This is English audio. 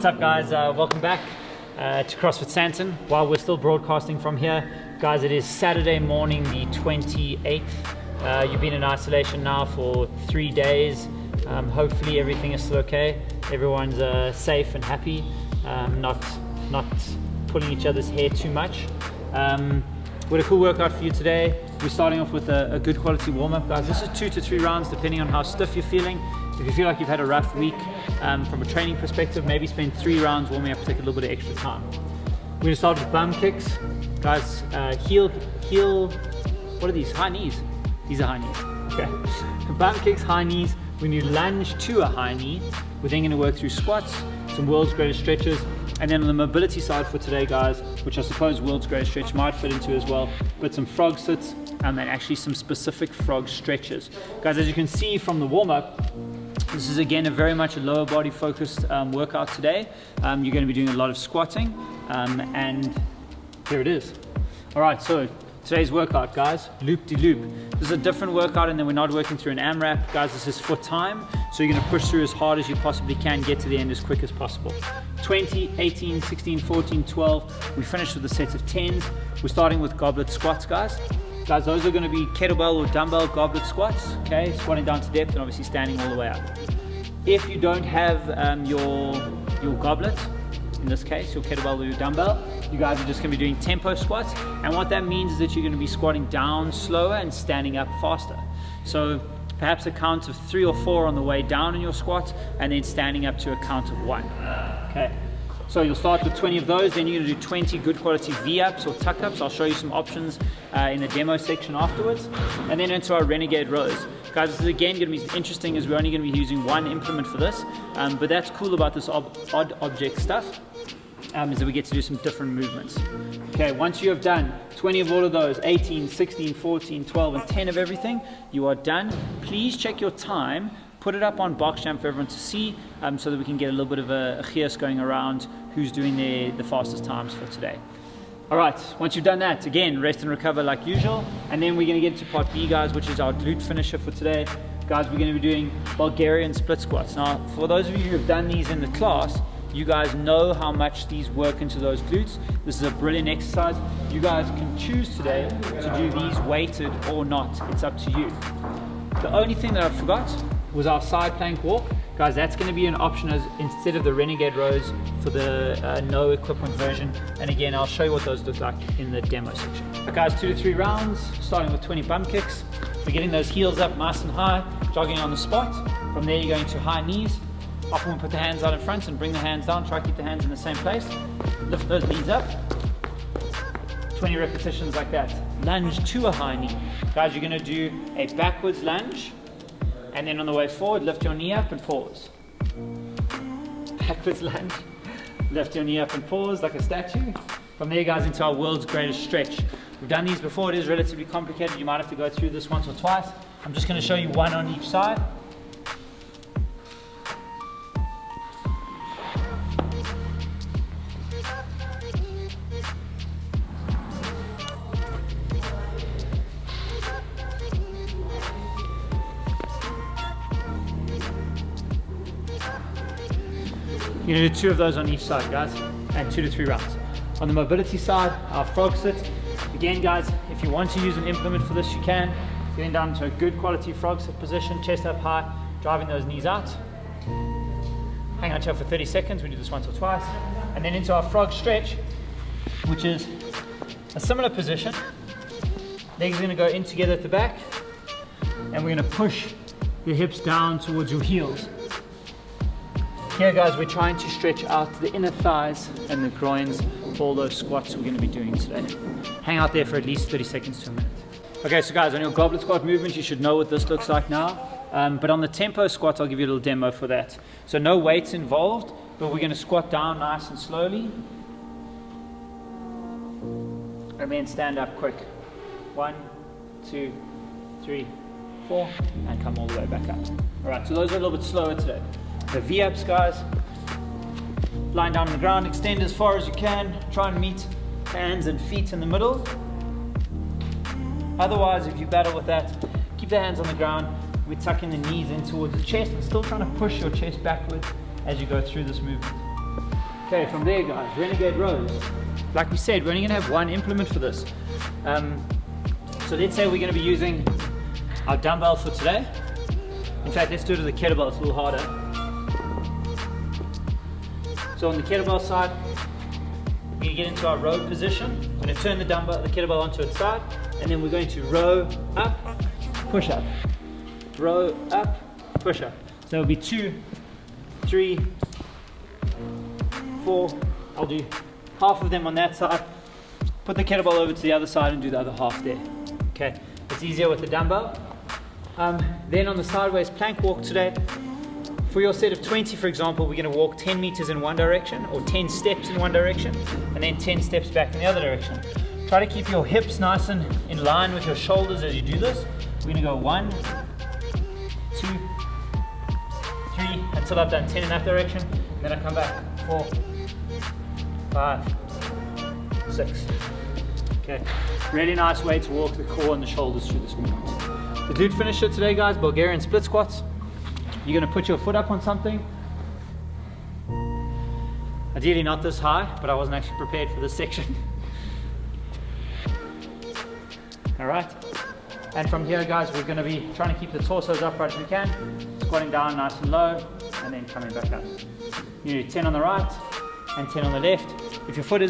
What's up, guys? Welcome back to CrossFit Santon. While we're still broadcasting from here, guys, it is Saturday morning, the 28th. You've been in isolation now for 3 days. Hopefully everything is still okay. Everyone's safe and happy, not pulling each other's hair too much. We had a cool workout for you today. We're starting off with a good quality warm-up, guys. This is 2 to 3 rounds depending on how stiff you're feeling. If you feel like you've had a rough week from a training perspective, maybe spend 3 rounds warming up to take a little bit of extra time. We're gonna start with bum kicks. Guys, heel, what are these? High knees. These are high knees, okay. Bum kicks, high knees. When you lunge to a high knee, we're then gonna work through squats, some world's greatest stretches, and then on the mobility side for today, guys, which I suppose world's greatest stretch might fit into as well, but some frog sits and then actually some specific frog stretches. Guys, as you can see from the warm-up, this is again very much a lower body focused workout today. You're going to be doing a lot of squatting, and here it is. All right, so today's workout, guys, loop-de-loop. This is a different workout, and then we're not working through an AMRAP. Guys, this is for time, so you're going to push through as hard as you possibly can, get to the end as quick as possible. 20, 18, 16, 14, 12. We finished with a set of 10s. We're starting with goblet squats, guys. Guys, those are going to be kettlebell or dumbbell goblet squats, okay? Squatting down to depth and obviously standing all the way up. If you don't have your goblet, in this case, your kettlebell or your dumbbell, you guys are just going to be doing tempo squats. And what that means is that you're going to be squatting down slower and standing up faster. So perhaps a count of 3 or 4 on the way down in your squat, and then standing up to a count of 1, okay? So you'll start with 20 of those, then you're going to do 20 good quality V-ups or tuck-ups. I'll show you some options in the demo section afterwards. And then into our renegade rows. Guys, this is again going to be interesting as we're only going to be using 1 implement for this. But that's cool about this odd object stuff, is that we get to do some different movements. Okay, once you have done 20 of all of those, 18, 16, 14, 12, and 10 of everything, you are done. Please check your time. Put it up on Boxjam for everyone to see, so that we can get a little bit of a chias going around who's doing the fastest times for today. All right, once you've done that, again, rest and recover like usual, and then we're gonna get into part B, guys, which is our glute finisher for today. Guys, we're gonna be doing Bulgarian split squats. Now, for those of you who have done these in the class, you guys know how much these work into those glutes. This is a brilliant exercise. You guys can choose today to do these weighted or not. It's up to you. The only thing that I forgot was our side plank walk. Guys, that's going to be an option as instead of the renegade rows for the no equipment version. And again, I'll show you what those look like in the demo section. Right, guys, 2 to 3 rounds, starting with 20 bum kicks. We're getting those heels up nice and high, jogging on the spot. From there, you're going to high knees. Often we put the hands out in front and bring the hands down. Try to keep the hands in the same place. Lift those knees up. 20 repetitions like that. Lunge to a high knee. Guys, you're going to do a backwards lunge. And then on the way forward, lift your knee up and pause. Backwards lunge, lift your knee up and pause like a statue. From there, guys, into our world's greatest stretch. We've done these before. It is relatively complicated. You might have to go through this once or twice. I'm just going to show you 1 on each side. You're going to do 2 of those on each side, guys, and 2 to 3 rounds. On the mobility side, our frog sit. Again, guys, if you want to use an implement for this, you can. Getting down to a good quality frog sit position, chest up high, driving those knees out. Hang on to it for 30 seconds. We do this once or twice. And then into our frog stretch, which is a similar position. Legs are going to go in together at the back, and we're going to push your hips down towards your heels. Here, guys, we're trying to stretch out the inner thighs and the groins for all those squats we're going to be doing today. Hang out there for at least 30 seconds to a minute. Okay, so guys, on your goblet squat movement, you should know what this looks like now. But on the tempo squats, I'll give you a little demo for that. So no weights involved, but we're going to squat down nice and slowly. And then stand up quick. 1, 2, 3, 4, and come all the way back up. All right, so those are a little bit slower today. The V-ups, guys, lying down on the ground, extend as far as you can, try and meet hands and feet in the middle. Otherwise, if you battle with that, keep the hands on the ground. We're tucking the knees in towards the chest and still trying to push your chest backwards as you go through this movement. Okay, from there guys, renegade rows. Like we said, we're only gonna have one implement for this. So let's say we're gonna be using our dumbbell for today. In fact, let's do it with the kettlebell, it's a little harder. So on the kettlebell side, we're gonna get into our row position. We're gonna turn the kettlebell onto its side, and then we're going to row up, push up. Row up, push up. So it'll be 2, 3, 4. I'll do half of them on that side, put the kettlebell over to the other side and do the other half there. Okay, it's easier with the dumbbell. Then on the sideways plank walk today, for your set of 20 for example, we're going to walk 10 meters in one direction or 10 steps in one direction and then 10 steps back in the other direction. Try to keep your hips nice and in line with your shoulders as you do this. We're going to go 1, 2, 3 until I've done 10 in that direction, and then I come back 4, 5, 6. Okay, really nice way to walk the core and the shoulders through this movement. The glute finisher today guys, Bulgarian split squats. You're going to put your foot up on something. Ideally not this high, but I wasn't actually prepared for this section. Alright, and from here guys, we're going to be trying to keep the torsos upright as we can, squatting down nice and low, and then coming back up. You do 10 on the right and 10 on the left. If your foot is